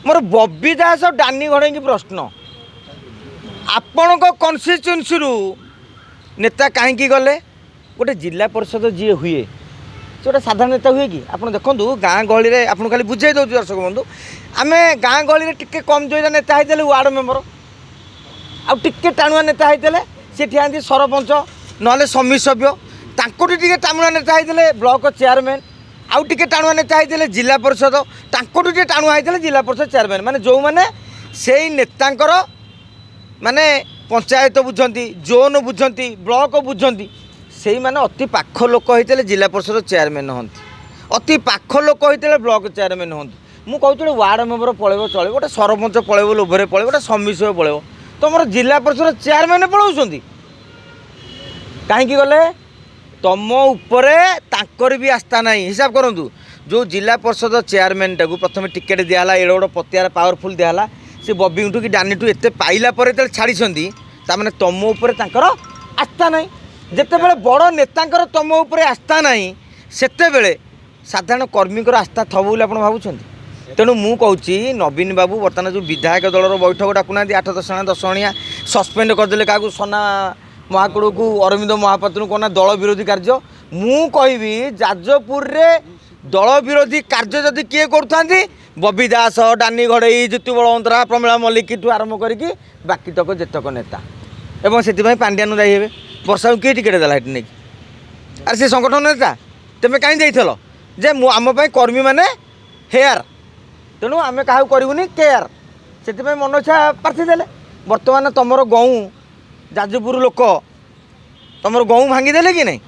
मोर बब्बी दास और डानी घड़े की प्रश्न आपण कन्स्टिट्यूएंसी नेता कहीं गले गोटे जिला परिषद जी हुए से गोटे साधारण नेता हुए कि आप देखो गाँ गहली में आपको खाली बुझे दूँ दर्शक बंधु आम गाँ गहली में टिके कम जोईला नेता होते वार्ड मेम्बर आउ टिके टाणुआ नेता होते सी ठिया सरपंच ना समिति सभ्य टे टाणुआ नेता होते ब्लॉक चेयरमैन आउ टे टाणुआ नेता होते जिला परिषद टे टाणुआ होते जिला परिषद चेयरमैन माने जो मैंने से नेतांकर माने पंचायत बुझंती जोन बुझंती ब्लॉक बुझंती से माने अति पाख लोक होते जिला परिषद चेयरमैन हमें अति पाख लोक होते ब्लॉक चेयरमैन हमें मुझे कहते वार्ड मेम्बर पलैब चलो गोटे सरपंच पलैब लोभरे पलैब गोटे समिति सभ्य पलैब तुम जिला परिषद चेयरमैन पलाउं कहीं गले तुम उपरे तांकर भी आस्था ना हिसाब करूँ जो जिला परिषद चेयरमैन टाक प्रथम टिकेट दिहला एड़ गोटे पतियार पावरफुल दिहला से बब्बी टू कि डानी टू एत पाइला छाड़ी ताने तुम उपर आस्था ना जिते बड़े बड़ नेता तुम उपर आस्था ना सेते साधारण कर्मी आस्था थब बोली आप भावुं तेणु मुझे नवीन बाबू बर्तमान जो विधायक दलर बैठक डाकुना 8-10 जण 10 जणिया सस्पेंड करदे क्या सना महाकुड़ को अरविंद महापात्र को ना दल विरोधी कार्य मु कहि जाजपुर रे दल विरोधी कार्य जदि किए करुँगी बब्बी दास डानी घड़ई ज्योति बलवंतरा प्रमिला मल्लिक ठू आरंभ करके बाकी तक जेतक नेता एवं से पांड्यानु दायी हे वर्षा किए टिकेट देला नहीं अरे से संगठन नेता तुम्हें कहीं जाइल जे आम कर्मी मैंने हेयर तेणु आम क्या करूनी केयर से मन इच्छा प्रार्थी देले बर्तमान तुम गऊ जाजपुर लोक तुम गऊ भांगी देले कि नहीं